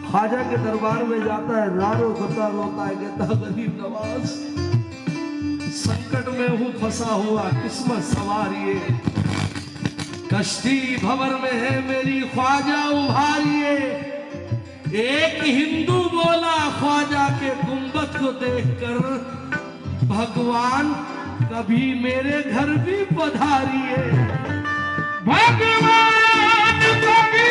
ख्वाजा के दरबार में जाता है, रारो रोता रोता है, कहता गरीब नवाज संकट में हूं फंसा हुआ, किस्मत सवारिए, कश्ती भंवर में है मेरी ख्वाजा उभारिए। एक हिंदू बोला ख्वाजा के गुंबद को देखकर, भगवान कभी मेरे घर भी पधारिए। भगवान कभी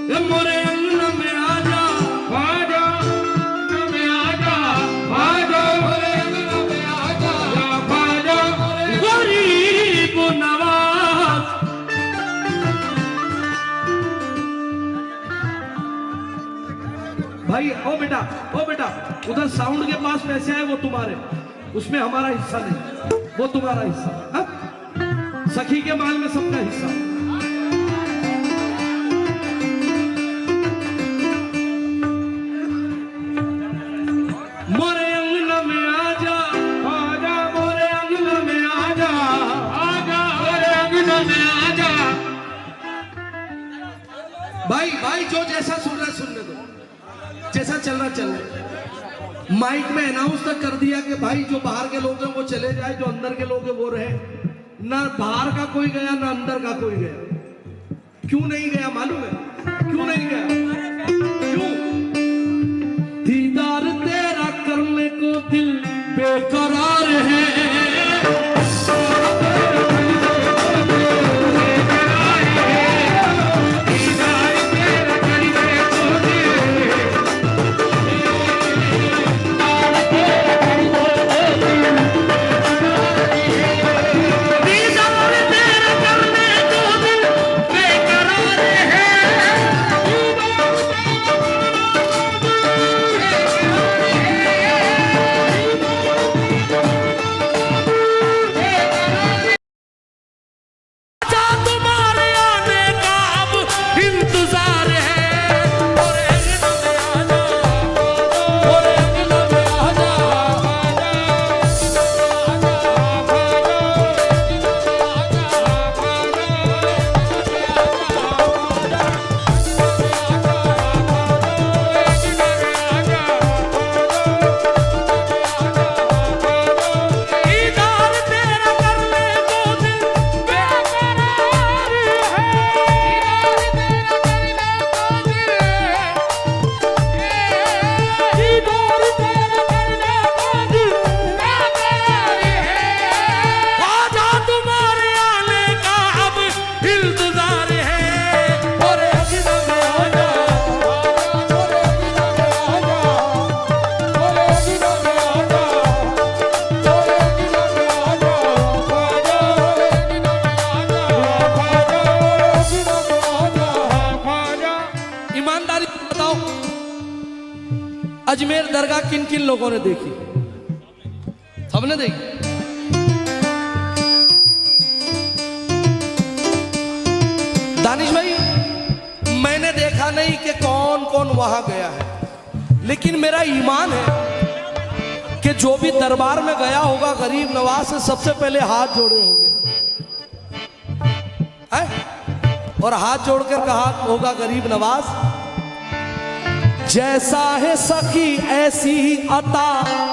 ये मोरे अंगना में आजा, आजा में आजा, आजा मोरे अंगना में आजा, आजा गरीब नवाज। भाई ओ बेटा उधर साउंड के पास पैसे आए वो तुम्हारे, उसमें हमारा हिस्सा नहीं, वो तुम्हारा हिस्सा। हा? सखी के माल में सबका हिस्सा। मोरे अंगना में आजा, आजा मोरे अंगना में आजा, आजा मोरे अंगना में आजा। भाई जो जैसा सुन रहा सुनने दो, जैसा चल रहा चल रहा। माइक में अनाउंस तक कर दिया कि भाई जो बाहर के लोग हैं वो चले जाए, जो अंदर के लोग हैं वो रहे। ना बाहर का कोई गया ना अंदर का कोई गया। क्यों नहीं गया मालूम है? क्यों नहीं गया? क्यों? दीदार तेरा करने को दिल बेकरार है। अजमेर दरगाह किन किन लोगों ने देखी? सबने देखी। दानिश भाई मैंने देखा नहीं कि कौन कौन वहां गया है, लेकिन मेरा ईमान है कि जो भी दरबार में गया होगा गरीब नवाज से सबसे पहले हाथ जोड़े होंगे और हाथ जोड़कर कहा होगा गरीब नवाज, जैसा है सखी ऐसी ही अता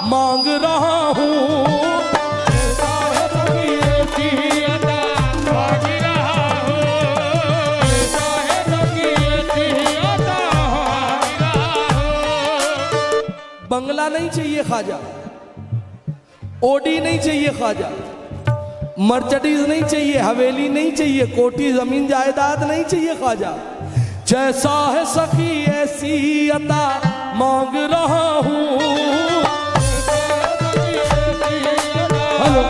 मांग रहा हूँ। जैसा है सखी ऐसी ही अता मांग रहा हूँ। जैसा है सखी ऐसी ही अता मांग रहा हूँ। बंगला नहीं चाहिए ख्वाजा, ओडी नहीं चाहिए ख्वाजा, मर्सिडीज नहीं चाहिए, हवेली नहीं चाहिए, कोठी जमीन जायदाद नहीं चाहिए ख्वाजा। जैसा है सखी ऐसी अता मांग रहा हूँ। हेलो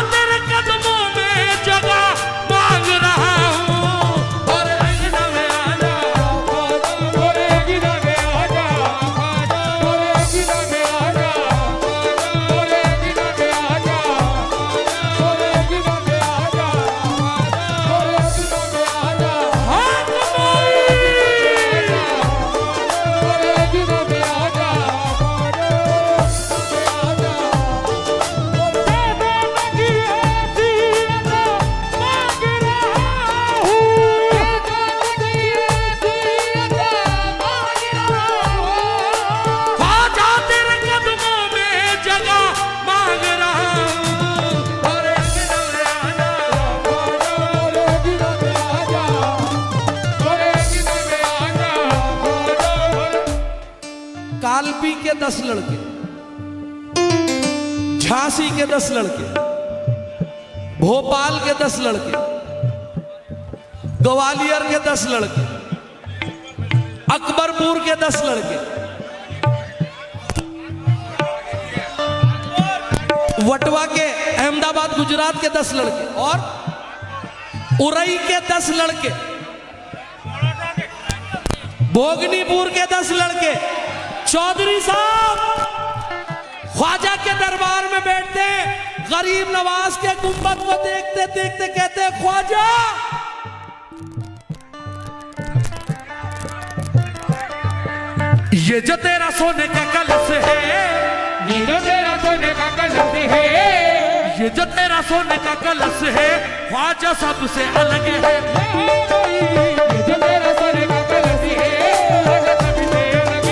तेरे कदमों में जगह मांग रहा हूँ। और अंगना में के 10 लड़के, झांसी के 10 लड़के, भोपाल के 10 लड़के, ग्वालियर के 10 लड़के, अकबरपुर के 10 लड़के, वटवा के अहमदाबाद गुजरात के 10 लड़के और उरई के 10 लड़के, भोगनीपुर के 10 लड़के। चौधरी साहब ख्वाजा के दरबार में बैठते हैं, गरीब नवाज के गुंबद को देखते देखते कहते हैं, ख्वाजा ये जो तेरा सोने का कलश है, ये जो तेरा सोने का कलश है, ये जो तेरा सोने का कलश है, ख्वाजा सबसे अलग है। ये जो तेरा सोने का कलश है, ख्वाजा सबसे अलग है।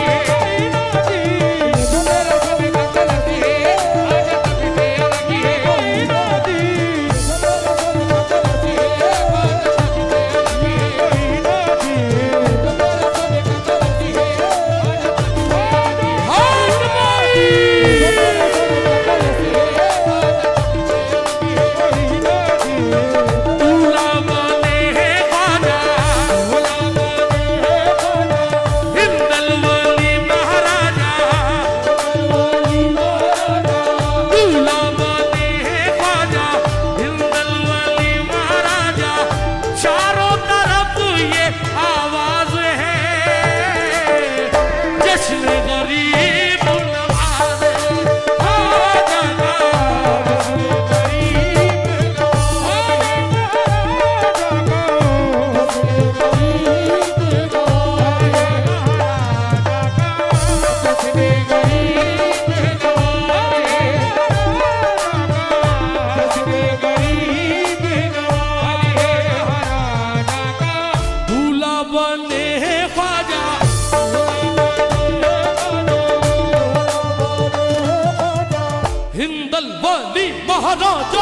ये जो तेरा सोने का कलश है, ख्वाजा सबसे अलग है। ये जो तेरा सोने का कलश है, ख्वाजा सबसे अलग है। ये जो तेरा सोने का कलश है, ख्वाजा सबसे अलग है। हिंदल वाली महाराजा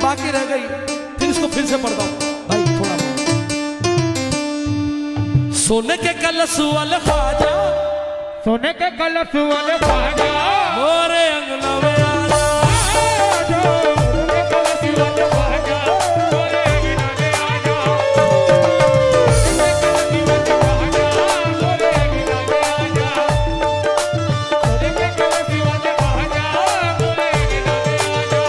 बाकी रह गई, फिर इसको फिर से पढ़ता हूं भाई थोड़ा। सोने के कलश वाले ख्वाजा, सोने के कलश वाले ख्वाजा मोरे अंगना में आजा। सोने के कलश वाले ख्वाजा मोरे अंगना में आजा। सोने के कलश वाले ख्वाजा मोरे अंगना में आजा। सोने के कलश वाले ख्वाजा मोरे अंगना में आजा।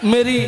मेरी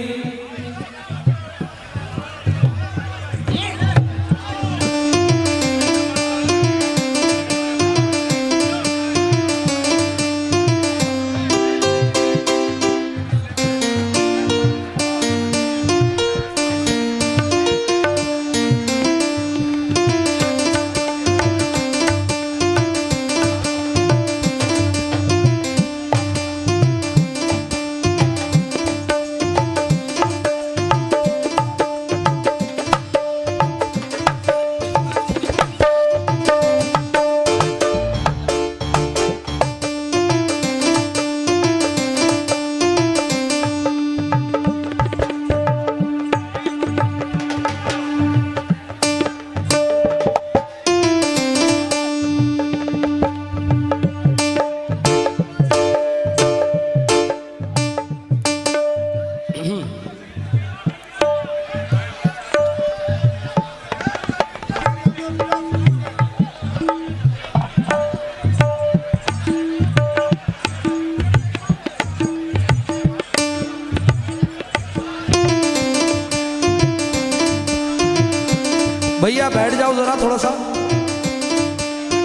भैया बैठ जाओ जरा थोड़ा सा।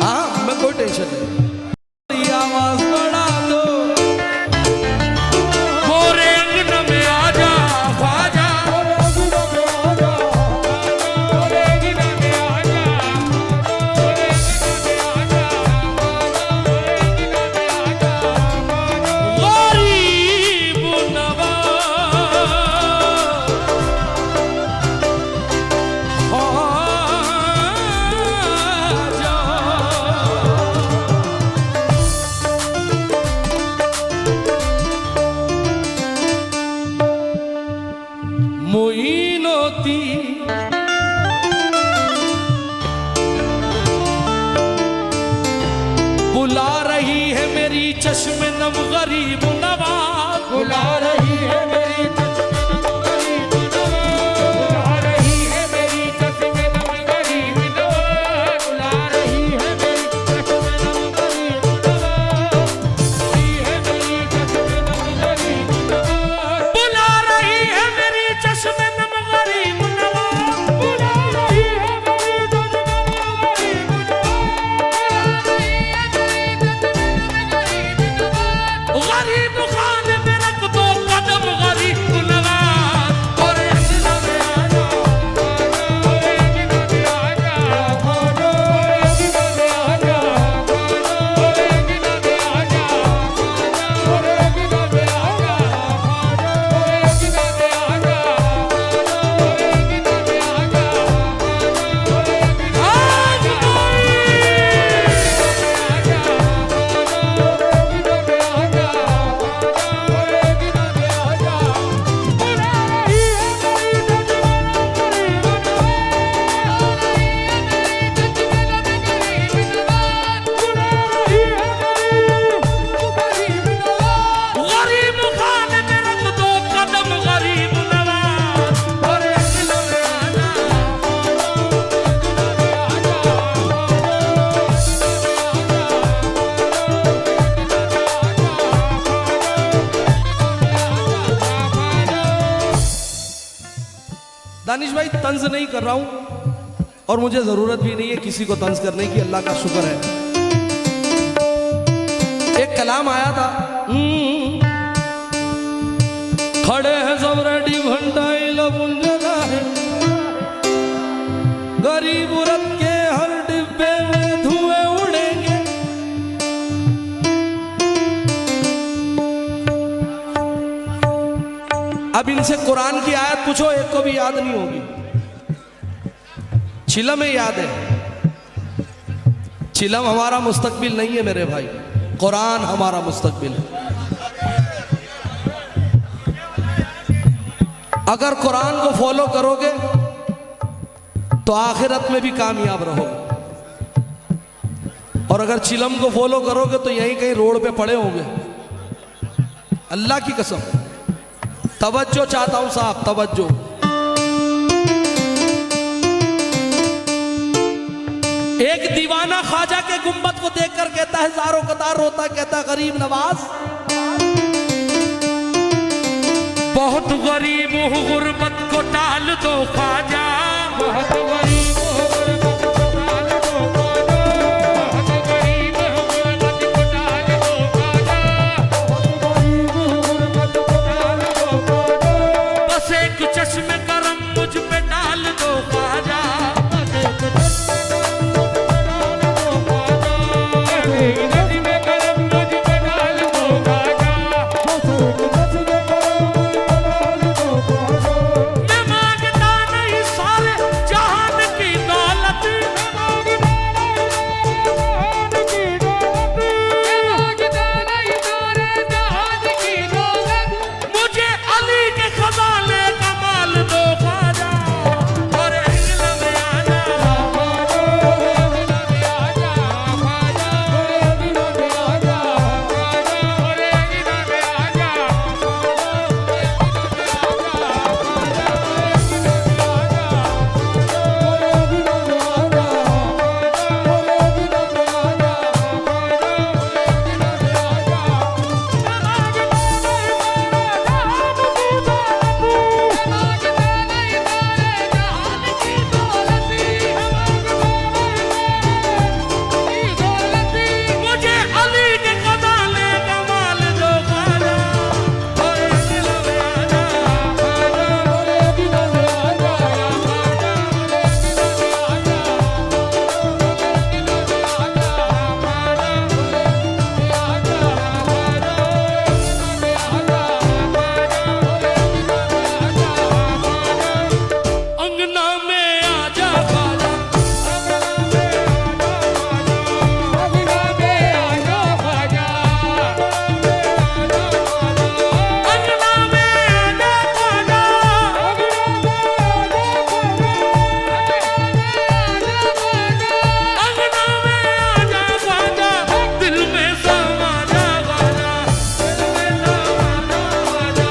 हाँ मैं कोई टेंशन नहीं। ये आवाज बढ़ा दो। मोरे अंगन में आजा ख्वाजा, मोरे अंगन में आजा, मोरे अंगन में आजा, गरीब मोइनोती बुला रही है मेरी चश्मे नम गरीब नवाज, बुला रही है मेरी गरीब नवाज, बुला रही है मेरी चश्मे नम गरीब नवाज, बुला रही है मेरी चश्मे नम गरीब नवाज, रही है मेरी चश्मे नम गरीब नवाज, बुला रही है मेरी चश्मे नम गरीब नवाज, बुला रही है मेरी चश्मे नम गरीब नवाज, गरीब खाने में रख दो कदम गरीब नवाज। और अंगना में आजा, मोरे अंगना में आजा, मोरे अंगना में आजा, मोरे अंगना में आजा, मोरे अंगना में आजा, मोरे अंगना में आजा, मोरे अंगना में आजा, मोरे गरीब खाने में रख दो कदम गरीब नवाज। मोरे अंगना में आजा, दानिश भाई तंज नहीं कर रहा हूं और मुझे जरूरत भी नहीं है किसी को तंज करने की, अल्लाह का शुक्र है। एक कलाम आया था, खड़े हैं सब रेडी भंडाई लबुंजला है, गरीब औरत के हर डिब्बे में धुएं उड़ेंगे। अब इनसे कुरान की आयत पूछो, एक को भी याद नहीं होगी। चिलम में याद है, चिलम हमारा मुस्तकबिल नहीं है मेरे भाई, कुरान हमारा मुस्तकबिल है। अगर कुरान को फॉलो करोगे तो आखिरत में भी कामयाब रहोगे, और अगर चिलम को फॉलो करोगे तो यहीं कहीं रोड पे पड़े होंगे। अल्लाह की कसम, तवज्जो चाहता हूं साहब, तवज्जो। एक दीवाना ख्वाजा के गुंबद को देखकर कहता है, ज़ारो कतार रोता, कहता गरीब नवाज बहुत बहुत गरीब हूँ गुर्बत को टाल दो ख्वाजा, बहुत गरीब हो गुर्बत को टाल दो ख्वाजा, बहुत गरीब हो गुर्बत को टाल दो ख्वाजा, बहुत गरीब हो गुर्बत को टाल दो ख्वाजा, बस एक चश्मे करम मुझ पे डाल दो ख्वाजा, बस एक चश्मे करम मुझ पे डाल दो ख्वाजा, एक चश्मे करम मुझ पे डाल दो ख्वाजा, बस एक चश्मे करम मुझ पे डाल दो ख्वाजा। मैं मांगता नहीं सारे जहान की दौलत, मुझे अली के खजाने का माल दो ख्वाजा, और हिंगला में आना, मुझे अली के खजाने का माल दो ख्वाजा, और हिंगला में आना, अंगना में आजा ख्वाजा, अंगना में आजा ख्वाजा, अंगना में आजा ख्वाजा, दिल में समा जा ख्वाजा, दिल में समा जा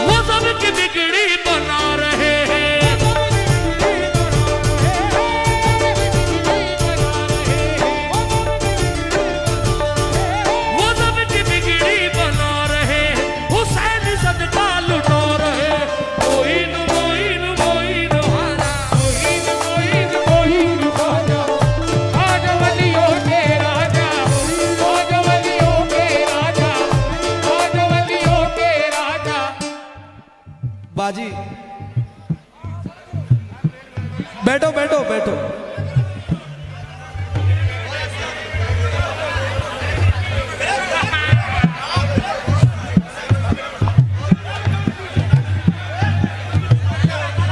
वो सबकी बिगड़ी बना रहे हैं, वो सबकी बिगड़ी बना रहे हैं, हुसैन सदका लुटा रहे, मोइन मोइन मोइन हारा, बाजी बैठो बैठो बैठो,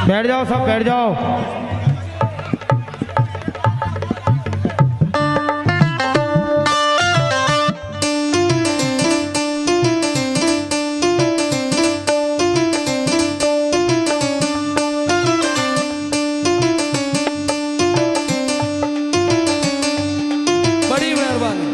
बैठ जाओ, सब बैठ जाओ। बड़ी मेहरबानी।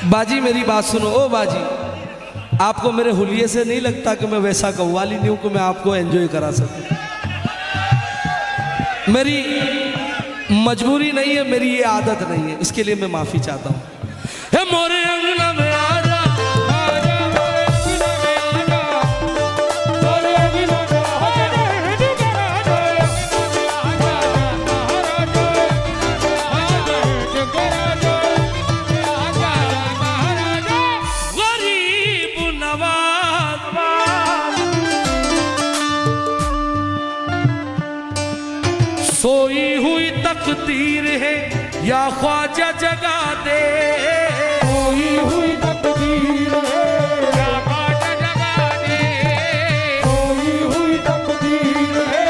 बाजी मेरी बात सुनो, ओ बाजी, आपको मेरे हुलिये से नहीं लगता कि मैं वैसा कव्वाली नहीं हूं कि मैं आपको एंजॉय करा सकूं। मेरी मजबूरी नहीं है, मेरी ये आदत नहीं है, इसके लिए मैं माफी चाहता हूं। हे मोरे अंगना में आजा, आजा मोरे अंगना में आजा, तकदीर है या ख्वाजा जगा दे, खोई हुई तकदीर है या ख्वाजा जगा दे, खोई हुई तकदीर है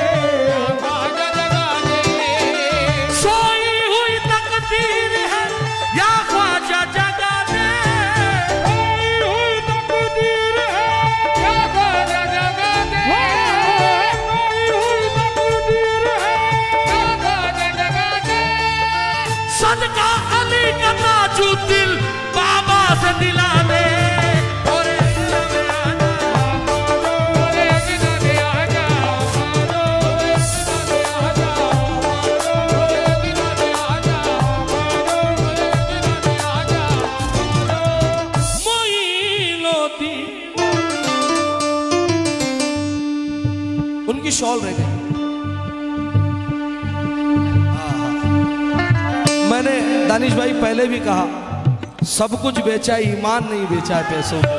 या ख्वाजा जगा दे, सोई हुई तकदीर है या ख्वाजा जगा दे, खोई हुई तकदीर है या ख्वाजा जगा दे, खोई हुई तकदीर है या ख्वाजा जगा दे। सदका अली का ताजु दिल बाबा से दिला दे, और उनकी शॉल रह गई। मैंने दानिश भाई पहले भी कहा, सब कुछ बेचा, ईमान नहीं बेचा है पैसों में,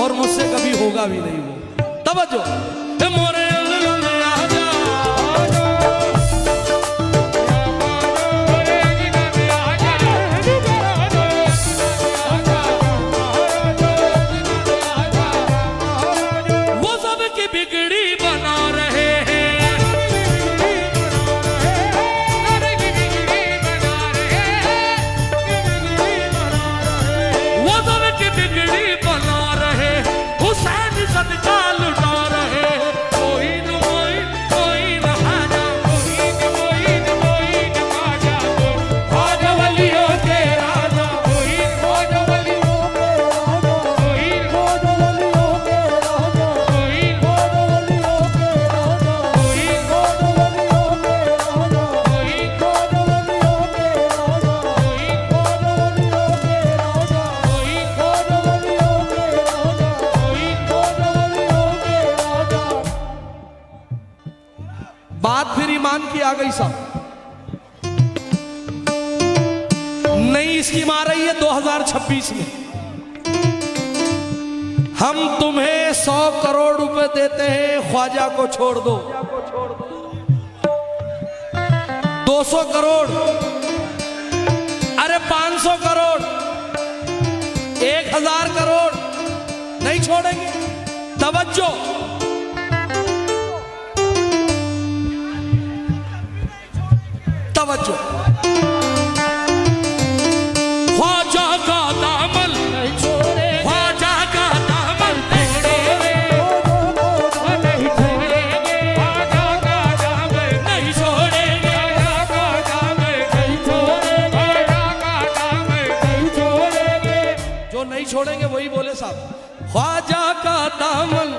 और मुझसे कभी होगा भी नहीं वो। तवज्जो मोरे वो सब की बिगड़ी बना रहे हैं, वो सब की बिगड़ी बना रहे, हुसैन सदका लुटा रहे, कोई न हाजा, ख्वाजा वलियों के राजा, ख्वाजा वलियों के राजा, ख्वाजा वलियों के राजा, ख्वाजा वलियों के राजा, ख्वाजा वलियों के राजा, ख्वाजा वलियों के राजा, ख्वाजा वलियों के राजा, ख्वाजा वलियों के राजा, ख्वाजा वलियों के राजा। बात फिर ईमान की आ गई साहब। नई स्कीम आ रही है 2026 में, हम तुम्हें 100 करोड़ रुपए देते हैं, ख्वाजा को छोड़ दो। 200 करोड़, अरे 500 करोड़, 1000 करोड़ नहीं छोड़ेंगे। तवज्जो, तवज्जो, ख्वाजा का दामन, ख्वाजा का दामन नहीं छोड़ेंगे, नहीं छोड़ेंगे, जो नहीं छोड़ेंगे वही बोले साहब। ख्वाजा का दामन,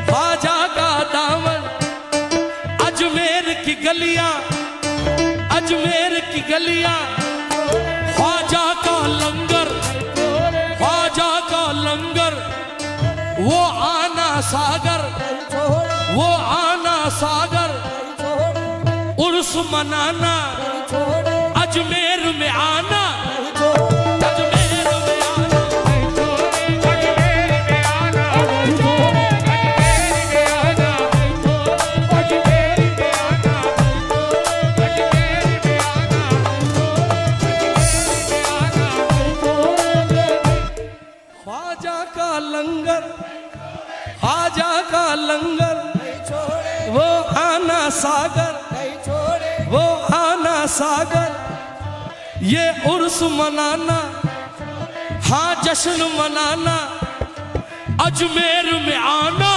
ख्वाजा का दामन, अजमेर की गलियां, अजमेर की गलियां, ख्वाजा का लंगर, ख्वाजा का लंगर, वो आना सागर, वो आना सागर, उर्स मनाना, अजमेर में आना, अजमेर में आना, ख्वाजा का लंगर, ख्वाजा का लंगर, वो आना सागर, वो आना सागर, ये उर्स मनाना, हाँ जश्न मनाना, अजमेर में आना,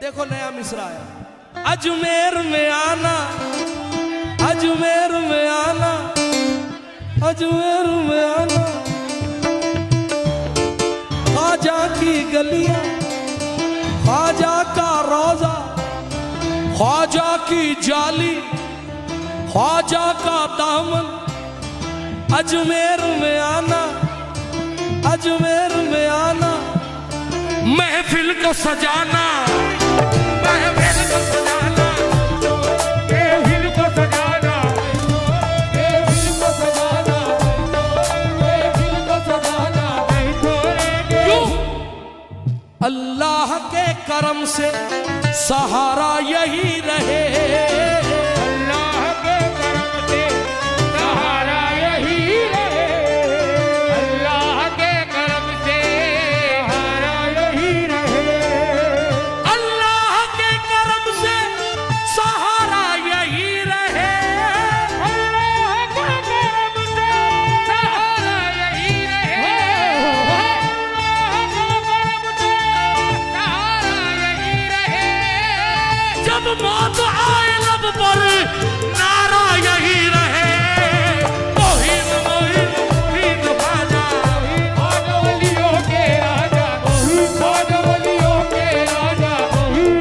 देखो नया मिसरा आया, अजमेर में आना, अजमेर में आना, अजमेर में आना, ख्वाजा की गलियां, ख्वाजा का रोजा, ख्वाजा की जाली, ख्वाजा का दामन, अजमेर में आना, अजमेर में आना, महफिल को सजाना, महफिल को सजाना, महफिल को सजाना, महफिल को करम से सहारा यही रहे, अल्लाह के करम से सहारा यही रहे, अल्लाह के करम से सहारा यही रहे, अल्लाह के करम से सहारा यही रहे, अल्लाह के करम से सहारा यही रहे, अल्लाह के करम से सहारा यही रहे। जब मौत आए लब पर नारा यही रहे, मोहिन मोहिन मोहिन ख्वाजा, बाजवलियों के राजा, बाजवलियों के राजा,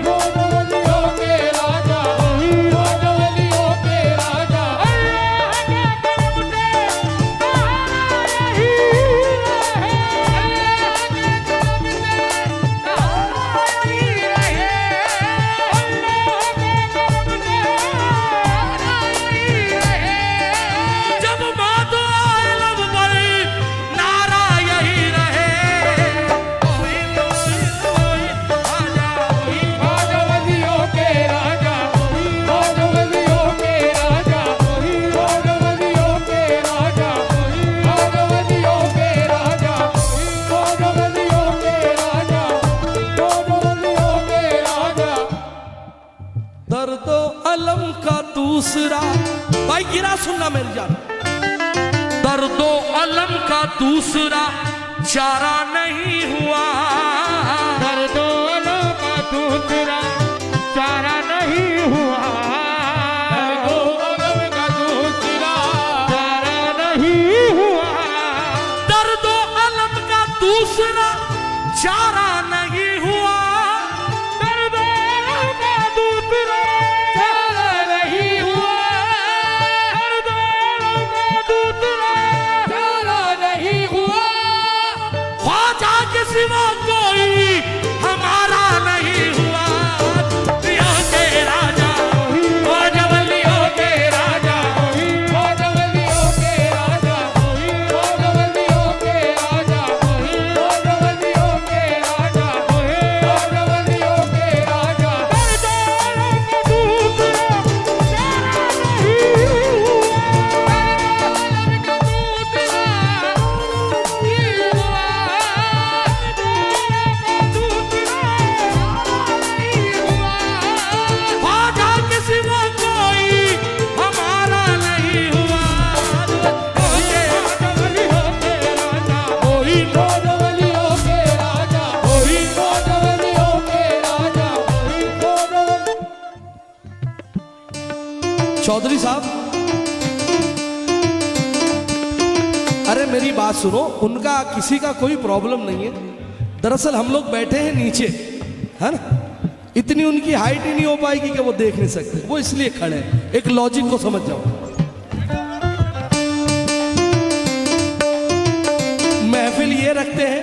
बाजवलियों के राजा, बाजवलियों के राजा। अल्लाह के करम से सहारा यही रहे, अल्लाह के करम से सहारा यही रहे, अल्लाह के करम से सहारा यही रहे। जब मौत आए लब पर नारा यही रहे, मोहिन मोहिन मोहिन ख्वाजा, बाजवलियों के राजा, बाजवलियों के राजा, बाजवलियों के राजा, बाजवलियों के राजा, बाजवलियों के राजा, बाजवलियों के राजा। दर्दो अलम का दूसरा, भाई गिरा सुनना मेरी जान, दर्दो अलम का दूसरा चारा नहीं हुआ, दर्दो अलम का दूसरा चारा नहीं हुआ, दर्दो अलम का दूसरा चारा नहीं हुआ, दर्दो अलम का दूसरा चारा नहीं हुआ, दर्द अलम का दूसरा चारा नहीं हुआ, दर्द अलम का दूसरा चारा नहीं हुआ। ख्वाजा के सिवा कोई हमारा नहीं हुआ, दुनिया के राजा, बाजवलियों के राजा, बाजवलियों के राजा, बाजवलियों के राजा, बाजवलियों के राजा, बाजवलियों के राजा। दर्द अलम का दूसरा चारा नहीं हुआ, दर्द अलम का दूसरा नहीं हुआ, ख्वाजा के सिवा कोई हमारा नहीं हुआ, बाजवलियों के राजा, बाजवलियों के राजा, बाजवलियों के राजा। चौधरी साहब, अरे मेरी बात सुनो, उनका किसी का कोई प्रॉब्लम नहीं है, दरअसल हम लोग बैठे हैं नीचे, है ना, इतनी उनकी हाइट ही नहीं हो पाएगी कि वो देख नहीं सकते, वो इसलिए खड़े हैं, एक लॉजिक को समझ जाओ। महफिल ये रखते हैं,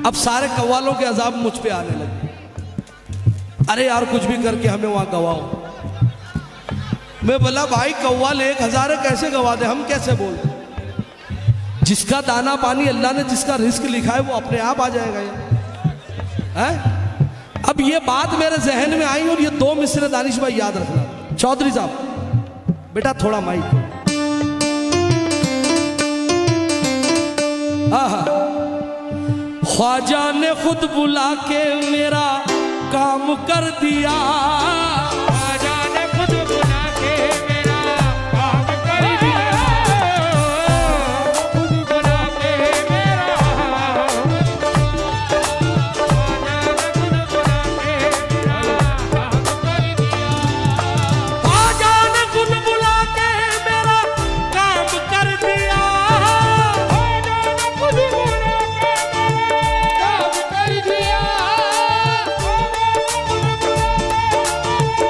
अब सारे कव्वालों के अजाब मुझ पे आने लगे, अरे यार कुछ भी करके हमें वहां गवाओ। मैं बोला भाई कव्वाल 1000 है, कैसे गवा दे, हम कैसे बोल दें? जिसका दाना पानी अल्लाह ने जिसका रिस्क लिखा है वो अपने आप आ जाएगा ये, हैं? अब ये बात मेरे जहन में आई और ये 2 मिसरे दानिश भाई याद रखना। चौधरी साहब बेटा थोड़ा माइक को, आहा, ख्वाजा ने खुद बुला के मेरा काम कर दिया, ख्वाजा ने खुद बुला के मेरा काम कर दिया, खुद बुला के मेरा, ख्वाजा ने खुद बुला के मेरा काम कर दिया, ख्वाजा ने खुद बुला के मेरा काम कर दिया, ख्वाजा ने खुद बुला के मेरा काम कर दिया, ख्वाजा ने खुद बुला के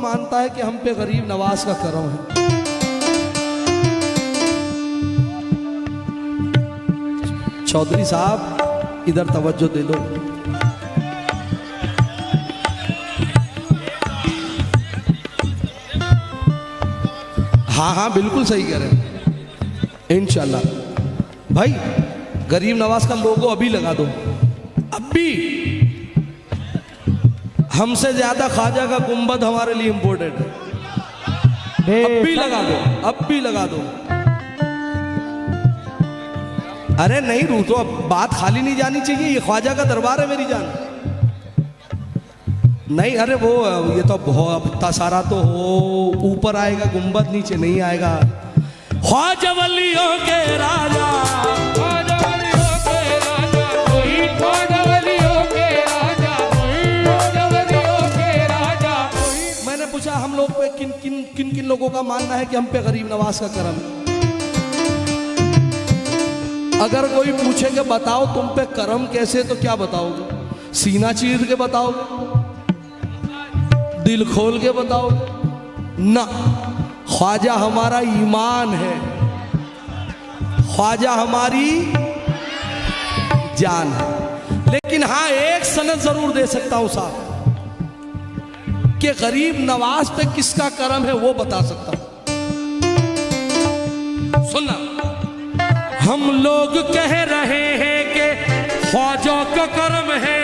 मानता है कि हम पे गरीब नवाज का करम है। चौधरी साहब इधर तवज्जो दे दो। हाँ हाँ बिल्कुल सही कह रहे हैं। इंशाल्लाह भाई गरीब नवाज का लोगो अभी लगा दो, अभी। हमसे ज्यादा ख्वाजा का गुंबद हमारे लिए इंपोर्टेंट है। अब भी लगा दो, अब भी लगा दो। अरे नहीं रू तो अब बात खाली नहीं जानी चाहिए, ये ख्वाजा का दरबार है मेरी जान। नहीं अरे वो ये तो बहुत इतना सारा तो हो, ऊपर आएगा गुंबद, नीचे नहीं आएगा। ख्वाजा वलियों के राजा, ख्वाजा वलियों के राजा कोई, ख्वाजा वलियों के राजा कोई, ख्वाजा वलियों के राजा कोई। मैंने पूछा हम लोग पे किन किन किन किन लोगों का मानना है कि हम पे गरीब नवाज का करम है। अगर कोई पूछे कि बताओ तुम पे करम कैसे, तो क्या बताओगे? सीना चीर के बताओगे? दिल खोल के बताओगे? ना, ख्वाजा हमारा ईमान है, ख्वाजा हमारी जान है। लेकिन हाँ एक सनद जरूर दे सकता हूं साहब कि गरीब नवाज पे किसका करम है, वो बता सकता हूं। सुनना, हम लोग कह रहे हैं कि ख्वाजा का करम है,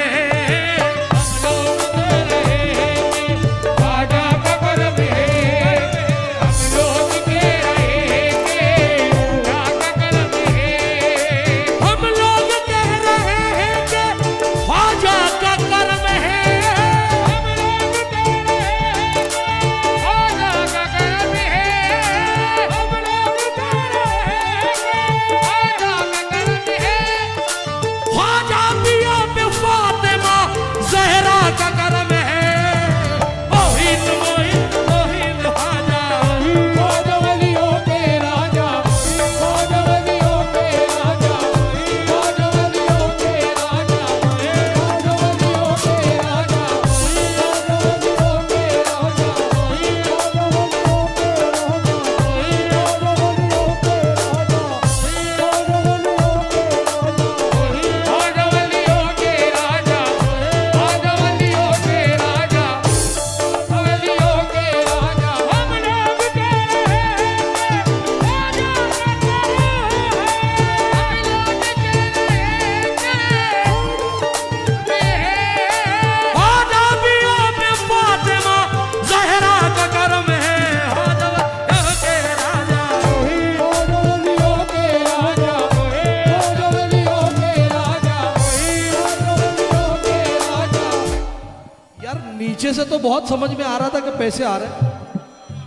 नीचे से तो बहुत समझ में आ रहा था कि पैसे आ रहे हैं,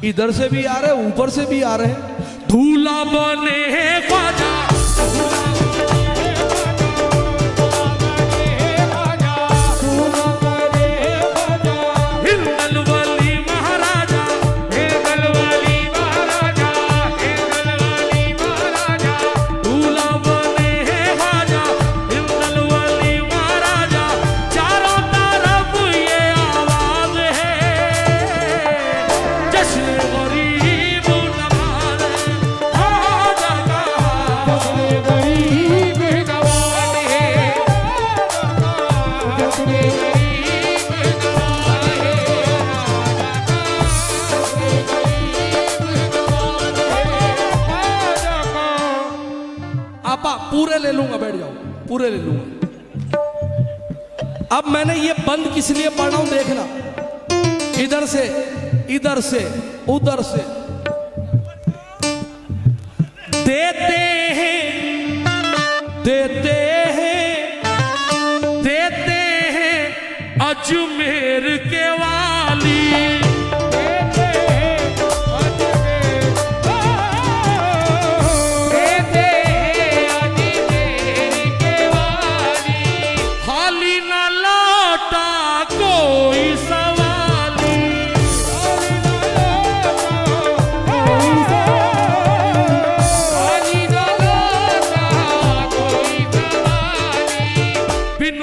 इधर से भी आ रहे हैं, ऊपर से भी आ रहे हैं। दूल्हा बने ख्वाजा, पूरे ले लूंगा, बैठ जाओ, पूरे ले लूंगा। अब मैंने ये बंद किस लिए पढ़ रहा हूं देखना, इधर से इधर से उधर से। देते हैं देते हैं देते हैं अजमेर के वाली,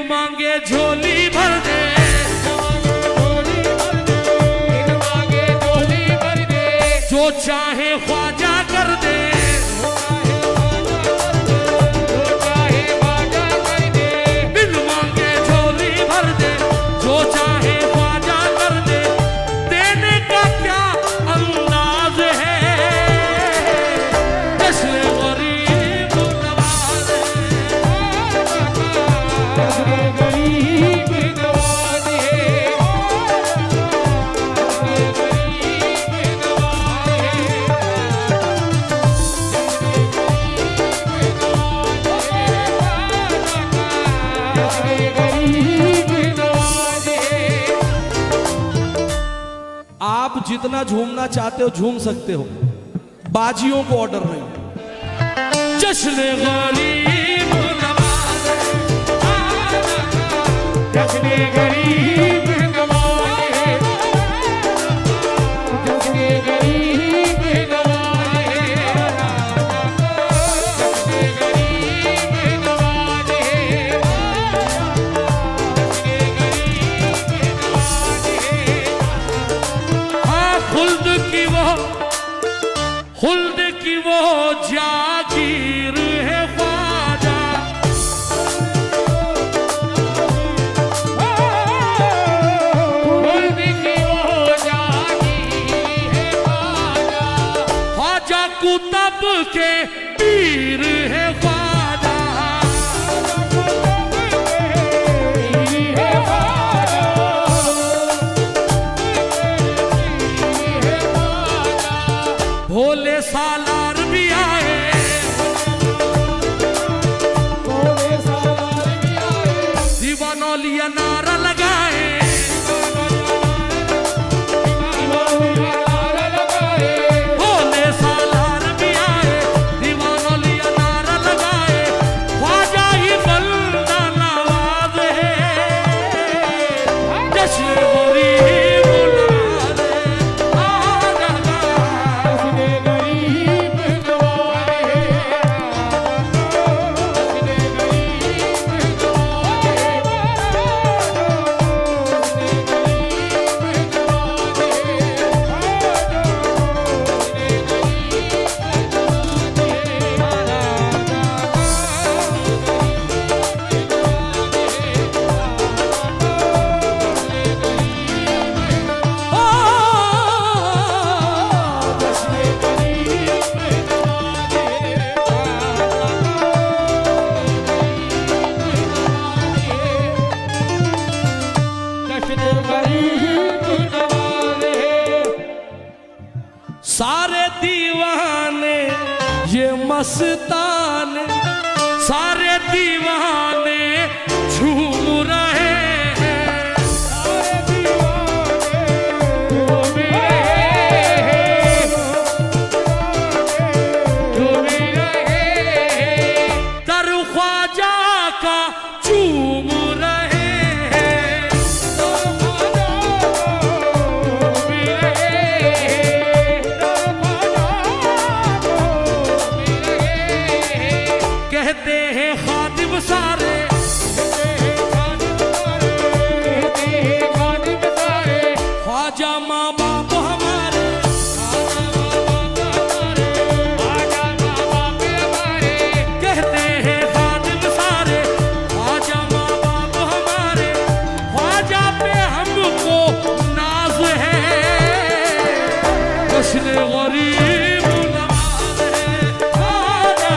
मांगे झोली भर दे, बिन मांगे चाहे ख्वाजा कर दे, जो चाहे बाजा कर दे, बिन मांगे झोली भर दे, जो चाहे ख्वाजा कर दे, देने का क्या अंदाज है, जश्न गरीब नवाज है। जश्न गरीब नवाज है, आप जितना झूमना चाहते हो झूम सकते हो, बाजियों को ऑर्डर नहीं। जश्न गरीब नवाज है, जश्न गरीब नवाज है, जश्न गरीब नवाज है, जश्न गरीब नवाज है, हाँ खुल्द की वो जागीर है ख्वाजा, खुल्द की वो जागीर है ख्वाजा, ख्वाजा कुतब के पीर है ख्वाजा, भोले सालार भी आए, दीवानों लिया नारा लगाए, भोले सालार भी आए, दीवानों लिया नारा लगाए, ख्वाजा ही बंदा नवाज है, जश्न गरीब नवाज है। जश्न गरीब नवाज है, सारे दीवाने ये मस्ताने, सारे दीवाने झूम रहे हैं, सारे दीवाने झूम रहे हैं, झूम रहे हैं, दर ख्वाजा का चूम रहे हैं, कहते हैं खादिम सारे, ख्वाजा माँ बाप हमारे, कहते हैं खादिम सारे, ख्वाजा माँ बाप हमारे, ख्वाजा पे हमको नाज है, जश्न गरीब नवाज है, ख्वाजा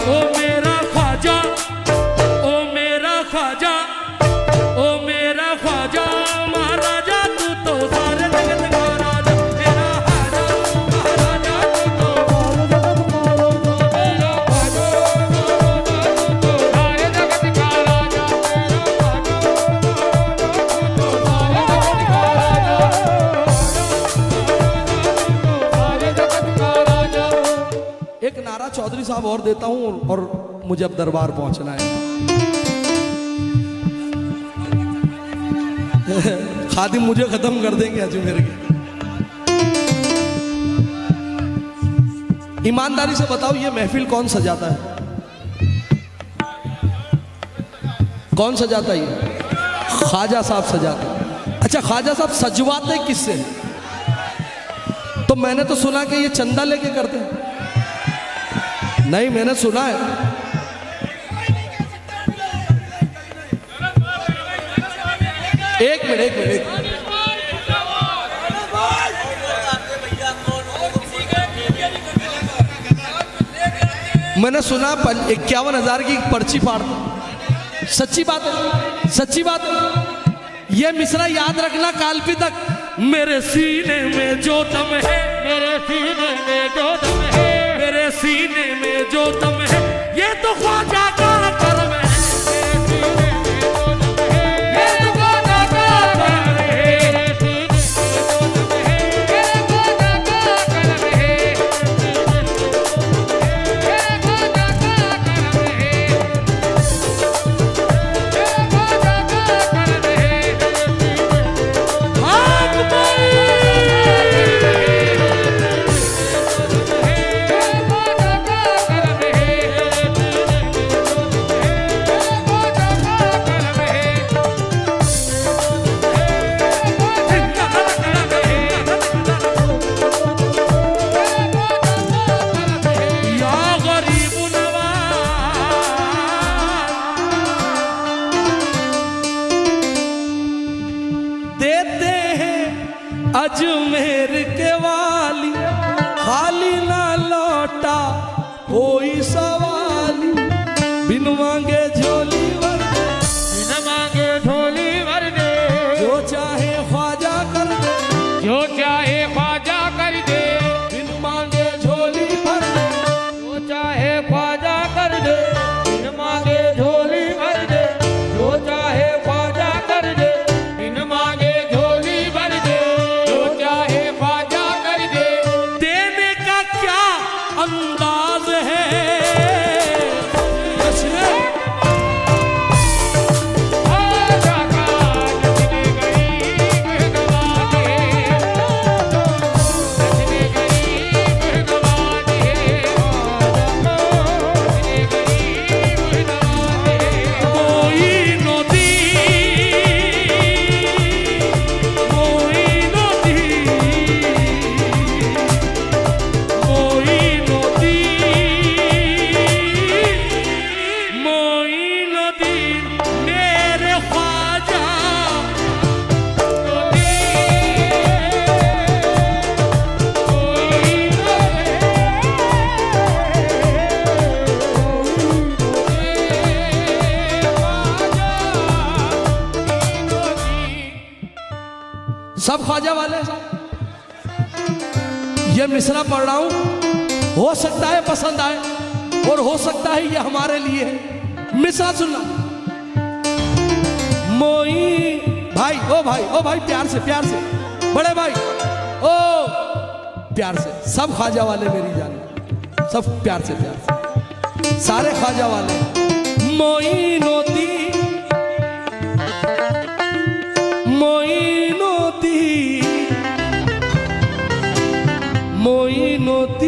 ओ मेरा ख्वाजा, ओ मेरा ख्वाजा, ओ मेरा ख्वाजा, महाराजा तू तो सारे जगत का राजा, मेरा ख्वाजा महाराजा तू तो मेरा ख्वाजा, सारे जगत का राजा, सारे जगत का राजा। एक नारा चौधरी साहब और देता हूँ और मुझे अब दरबार पहुंचना है। खादिम मुझे खत्म कर देंगे अजमेर के। ईमानदारी से बताओ ये महफिल कौन सजाता है? कौन सजाता है ये? ख्वाजा साहब सजाते हैं। अच्छा, ख्वाजा साहब सजवाते किससे हैं? तो मैंने तो सुना कि ये चंदा लेके करते हैं। नहीं, मैंने सुना है एक मिनट मैंने सुना 51,000 की पर्ची फाड़। सच्ची बात है, सच्ची बात है। ये मिसरा याद रखना कालपी तक। मेरे सीने में जो दम है, मेरे सीने में जो दम है, मेरे सीने में जो दम है, ये तो ख्वाजा का करम है। अजमेर के वाली खाली ना लौटा कोई सवाली, बिन मांगे झोली भर दे, बिन मांगे झोली भर दे, जो चाहे ख्वाजा कर दे, जो चाहे ख्वाजा कर दे, बिन मांगे झोली भर दे, जो चाहे ख्वाजा कर दे, बिन मांगे झोली भर दे, जो चाहे ख्वाजा कर दे, बिन मांगे झोली भर दे, जो चाहे ख्वाजा कर दे। देने का क्या अंदाज है? ख्वाजा का नचने गरीब नवाजे, नचने गरीब नवाजे, नचने गरीब नवाजे। मोइनुद्दीन, मोइनुद्दीन, मोइनुद्दीन, मोइनुद्दीन मेरे ख्वाजा। सब ख्वाजा वाले हैं। ये मिसरा पढ़ रहा हूं, हो सकता है पसंद आए और हो सकता है ये हमारे लिए है। मिसरा सुनना। मोई भाई, ओ भाई, ओ भाई, प्यार से, प्यार से, बड़े भाई, ओ प्यार से। सब ख्वाजा वाले मेरी जान, सब प्यार से, प्यार से, सारे ख्वाजा वाले। मोइनुद्दीन, मोइनुद्दीन, मोइनुद्दीन,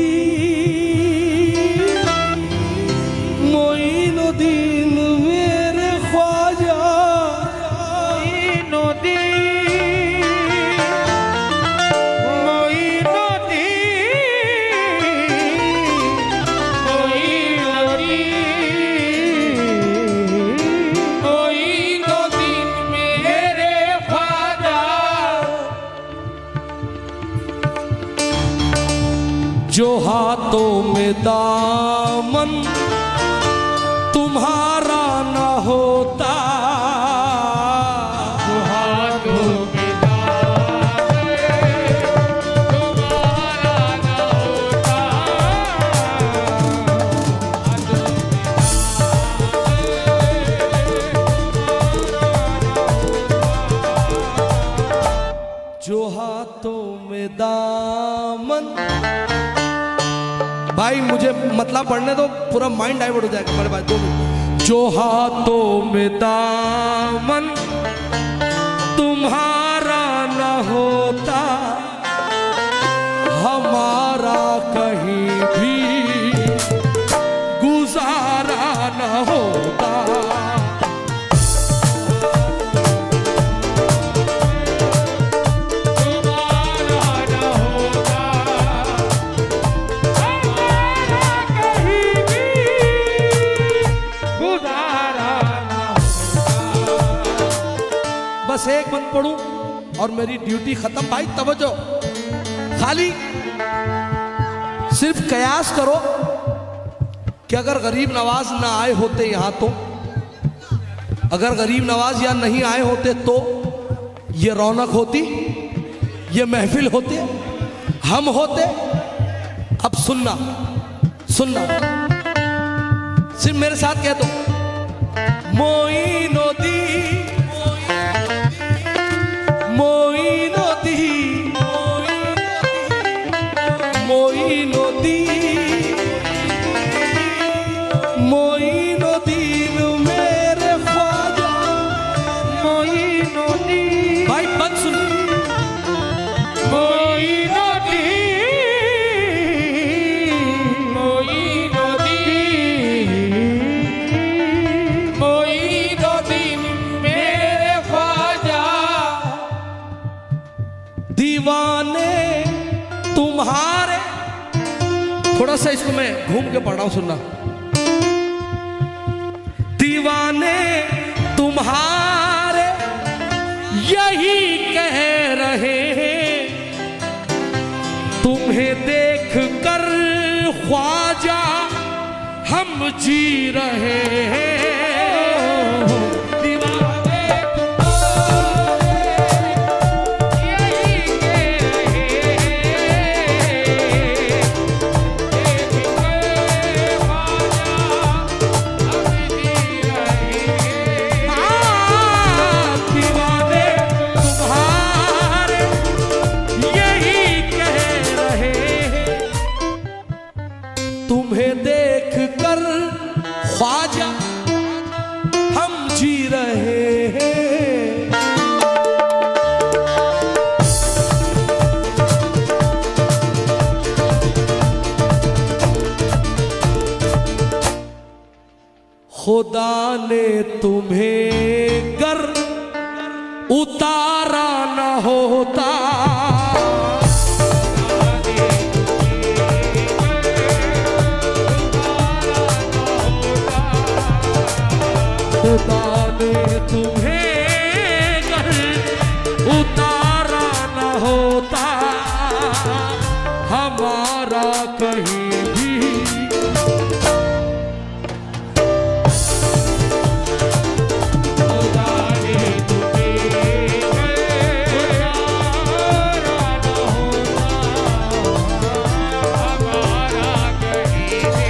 मोइनुद्दीन मेरे ख्वाजा। जो हाथों में दामन तुम्हारा न होता, जो हाथों में दामन तुम्हारा न होता, जो हाथों में दामन। भाई मुझे मतलब पढ़ने दो, पूरा माइंड डाइवर्ट हो जाएगा मेरे भाई, 2 मिनट। जो हाथों में दामन तुम्हारा न होता, हमारा कहीं भी गुजारा न होता। बस एक बंद पढ़ूं और मेरी ड्यूटी खत्म। भाई तवज्जो, खाली सिर्फ कयास करो कि अगर गरीब नवाज ना आए होते यहां तो, अगर गरीब नवाज यहां नहीं आए होते तो ये रौनक होती, ये महफिल होती, हम होते। अब सुनना सुनना, सिर्फ मेरे साथ कह दो, मोइनुद्दीन मोइनुद्दीन मोइनुद्दीन मोइनुद्दीन मेरे ख्वाजा मोइनुद्दीन। भाई बंद सुन, दीवाने तुम्हारे, थोड़ा सा इसको मैं घूम के पढ़ रहा हूं, सुनना। दीवाने तुम्हारे यही कह रहे हैं, तुम्हें देख कर ख्वाजा हम जी रहे हैं। तुम्हें देख कर ख्वाजा हम जी रहे हैं। खुदा ने तुम्हें गर उतारा न होता, खुदा ने तुम्हें घर उतारा न होता, हमारा कहीं भी खुदा ने तुम्हें घर उतारा न होता, हमारा कहीं भी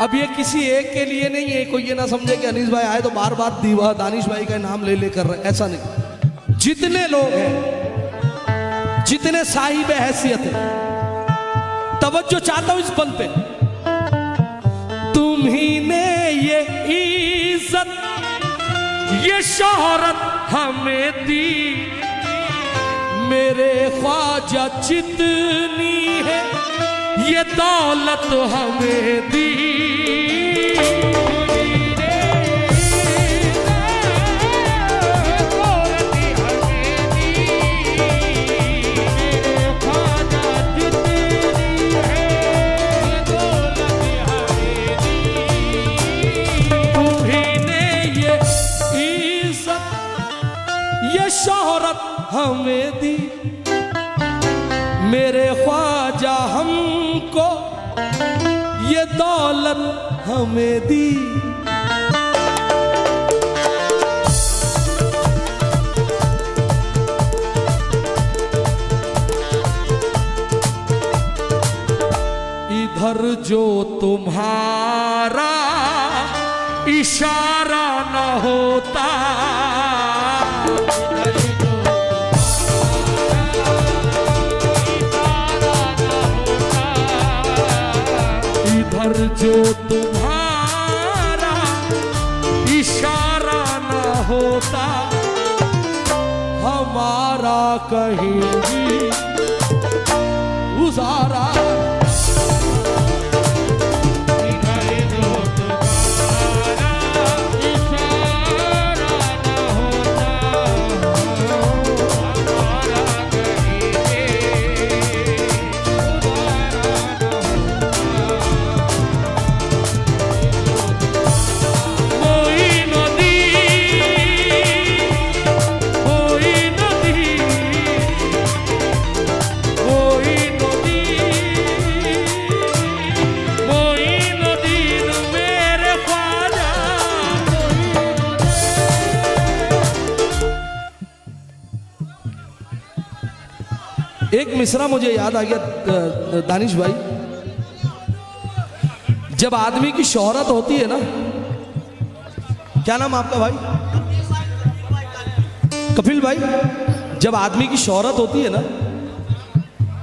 अब ये किसी एक के लिए नहीं है, कोई ये ना समझे कि अनीस भाई आए तो बार बार दीवा दानिश भाई का नाम ले लेकर रहे, ऐसा नहीं। जितने लोग हैं, जितने साहिब हैसियत है, तवज्जो चाहता हूं इस बंद पे। तुम्ही ने ये इज्जत ये शोहरत हमें दी, मेरे ख्वाजा जितनी है ये दौलत हमें दी। शोहरत हमें दी, मेरे ख्वाजा हमको ये दौलत हमें दी। इधर जो तुम्हारा इशारा न होता, तुम्हारा कहीं भी गुजारा दिखाई दो तुम्हारा इशारा न होता हमारा कहीं पे कोई नदी कोई नदी कोई नदी कोई नदी मेरे ख्वाजा एक मिसरा मुझे याद आ गया दानिश भाई, जब आदमी की शोहरत होती है ना, क्या नाम आपका भाई? कपिल भाई। जब आदमी की शोहरत होती है ना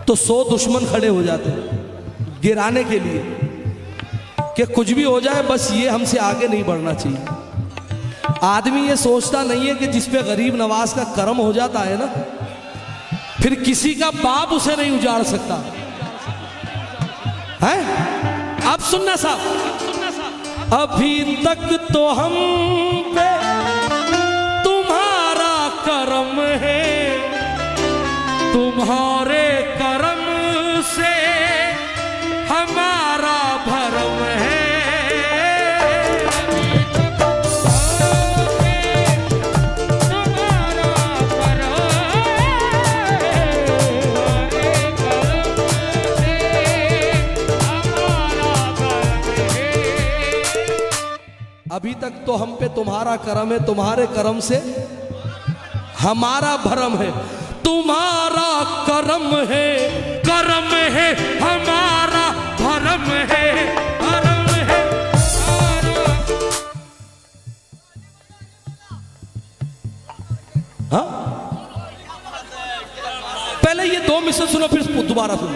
तो 100 दुश्मन खड़े हो जाते हैं गिराने के लिए कि कुछ भी हो जाए बस ये हमसे आगे नहीं बढ़ना चाहिए। आदमी ये सोचता नहीं है कि जिस पे गरीब नवाज का करम हो जाता है ना, फिर किसी का बाप उसे नहीं उजाड़ सकता है। आप सुनना साहब, अभी तक तो हम पे तुम्हारा करम है, तुम्हारे करम से हमारा भरम है। अभी तक तो हम पे तुम्हारा करम है, तुम्हारे करम से हमारा भरम है। तुम्हारा करम है हमारा भरम है, भरम है हाँ? पहले ये 2 मिसर सुनो फिर दोबारा सुनो।